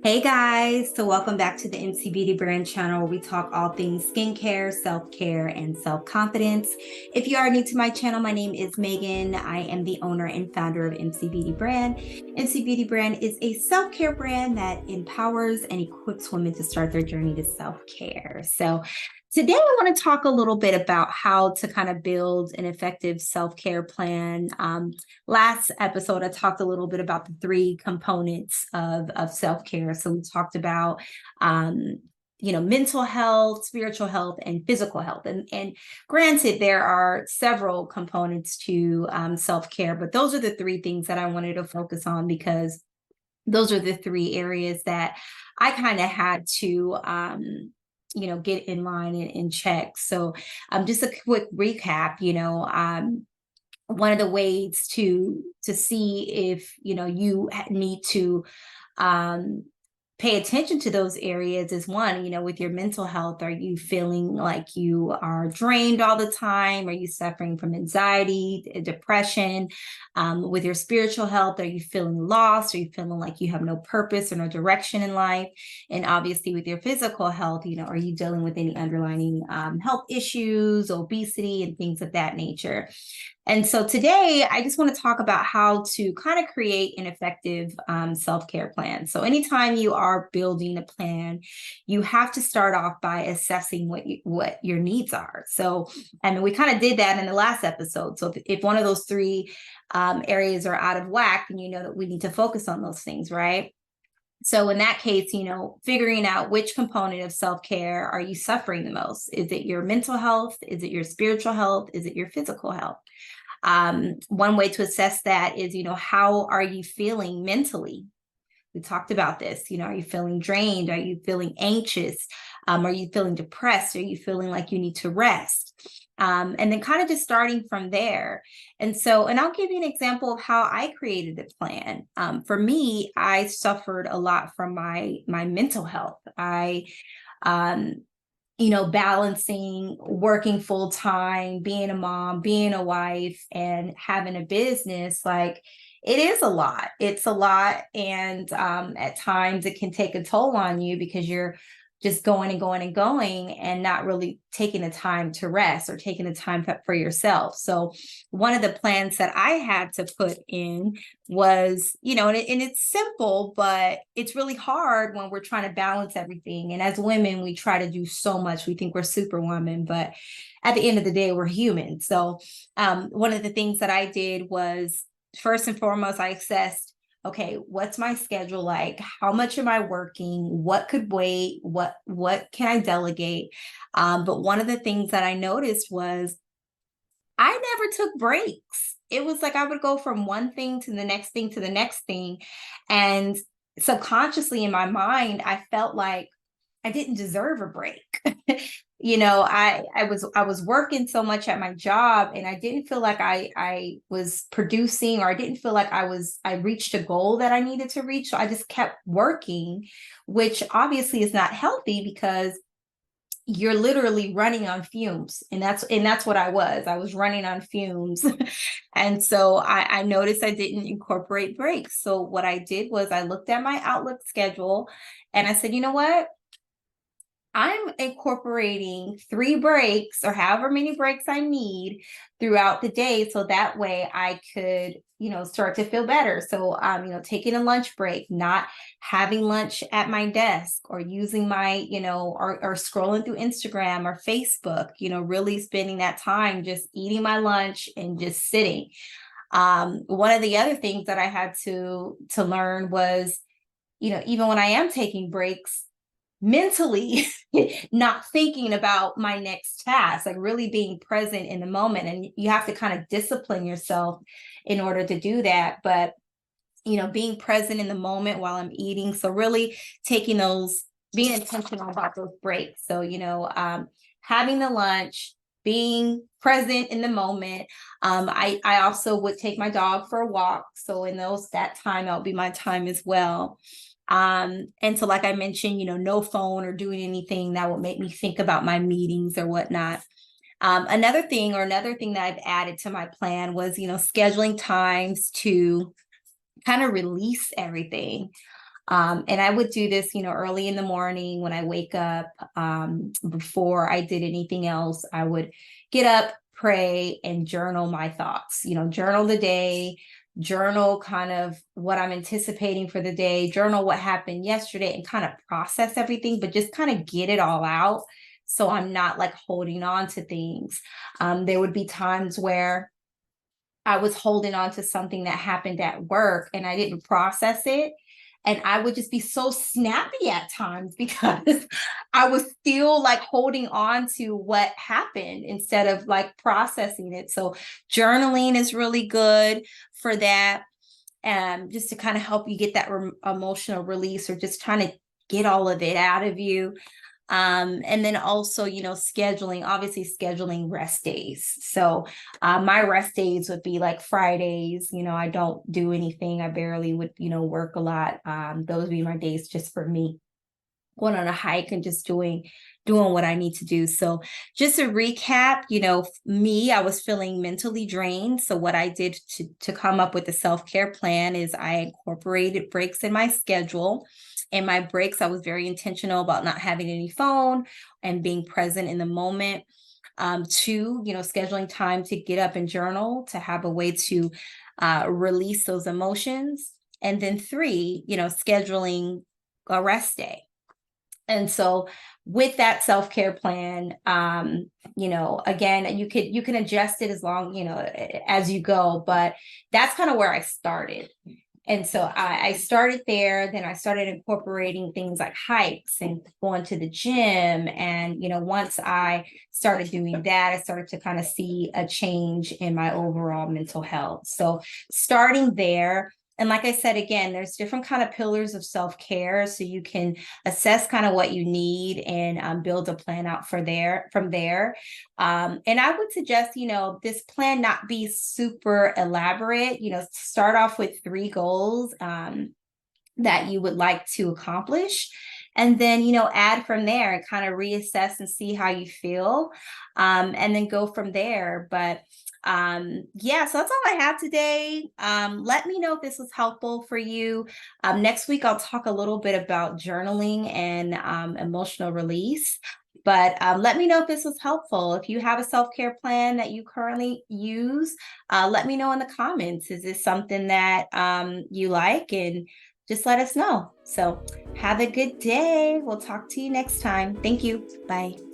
Hey guys, so welcome back to the MC Beauty Brand channel where we talk all things skincare, self-care, and self-confidence. If you are new to my channel, my name is Megan. I am the owner and founder of MC Beauty Brand. MC Beauty Brand is a self-care brand that empowers and equips women to start their journey to self-care. So today, I want to talk a little bit about how to kind of build an effective self-care plan. Last episode, I talked a little bit about the three components of self-care. So we talked about, mental health, spiritual health, and physical health. And granted, there are several components to self-care, but those are the three things that I wanted to focus on because those are the three areas that I kind of had to get in line and in check. So just a quick recap, one of the ways to see if you need to um pay attention to those areas is one, with your mental health. Are you feeling like you are drained all the time? Are you suffering from anxiety, depression? With your spiritual health, are you feeling lost? Are you feeling like you have no purpose or no direction in life? And obviously with your physical health, are you dealing with any underlying health issues, obesity, and things of that nature? And so today, I just want to talk about how to kind of create an effective self-care plan. So anytime you are building a plan, you have to start off by assessing what your needs are. So, and we kind of did that in the last episode. So if one of those three areas are out of whack, then you know that we need to focus on those things, right? So in that case, figuring out which component of self-care are you suffering the most? Is it your mental health? Is it your spiritual health? Is it your physical health? One way to assess that is, how are you feeling mentally? We talked about this. Are you feeling drained? Are you feeling anxious? Are you feeling depressed? Are you feeling like you need to rest? And then kind of just starting from there. And I'll give you an example of how I created the plan. For me, I suffered a lot from my mental health. Um, balancing working full time, being a mom, being a wife, and having a business, like it is a lot. It's a lot. And at times it can take a toll on you because you're just going and going and going and not really taking the time to rest or taking the time for yourself. So one of the plans that I had to put in was, and it's simple, but it's really hard when we're trying to balance everything. And as women, we try to do so much. We think we're superwoman, but at the end of the day, we're human. So one of the things that I did was, first and foremost, I assessed, okay, what's my schedule like? How much am I working? What could wait? What can I delegate? But one of the things that I noticed was I never took breaks. It was like I would go from one thing to the next thing to the next thing. And subconsciously in my mind, I felt like I didn't deserve a break. I was working so much at my job and I didn't feel like I was producing, or I didn't feel like I reached a goal that I needed to reach. So I just kept working, which obviously is not healthy because you're literally running on fumes. And that's what I was running on fumes. And so I noticed I didn't incorporate breaks. So what I did was I looked at my Outlook schedule and I said, you know what? I'm incorporating 3 breaks or however many breaks I need throughout the day. So that way I could, start to feel better. So, taking a lunch break, not having lunch at my desk, or using my, or scrolling through Instagram or Facebook, really spending that time just eating my lunch and just sitting. One of the other things that I had to learn was, even when I am taking breaks, mentally not thinking about my next task, like really being present in the moment. And you have to kind of discipline yourself in order to do that. But, being present in the moment while I'm eating. So really being intentional about those breaks. So, having the lunch, being present in the moment. I also would take my dog for a walk. So in that time, that'll be my time as well. And so, like I mentioned, no phone or doing anything that will make me think about my meetings or whatnot. Another thing that I've added to my plan was, scheduling times to kind of release everything. And I would do this, early in the morning when I wake up. Before I did anything else, I would get up, pray, and journal my thoughts. Journal the day, journal kind of what I'm anticipating for the day, journal what happened yesterday, and kind of process everything, but just kind of get it all out. So I'm not like holding on to things. There would be times where I was holding on to something that happened at work and I didn't process it. And I would just be so snappy at times because I was still like holding on to what happened instead of like processing it. So journaling is really good for that. Just to kind of help you get that emotional release or just trying to get all of it out of you. And then also, obviously scheduling rest days. So my rest days would be like Fridays. I don't do anything. I barely would, work a lot. Those would be my days just for me, going on a hike and just doing what I need to do. So just to recap, me, I was feeling mentally drained. So what I did to come up with the self-care plan is I incorporated breaks in my schedule. And my breaks, I was very intentional about not having any phone and being present in the moment. Two, scheduling time to get up and journal, to have a way to release those emotions. And then three, scheduling a rest day. And so with that self-care plan, again, you can adjust it as long, as you go, but that's kind of where I started. And so I started there, then I started incorporating things like hikes and going to the gym. And, once I started doing that, I started to kind of see a change in my overall mental health. So starting there, and like I said, again, there's different kind of pillars of self-care. So you can assess kind of what you need and build a plan out from there. And I would suggest, this plan not be super elaborate, start off with 3 goals that you would like to accomplish. And then, add from there and kind of reassess and see how you feel. And then go from there. But yeah, so that's all I have today. Let me know if this was helpful for you. Next week I'll talk a little bit about journaling and emotional release. But let me know if this was helpful. If you have a self-care plan that you currently use, let me know in the comments. Is this something that you like? And just let us know. So have a good day. We'll talk to you next time. Thank you. Bye.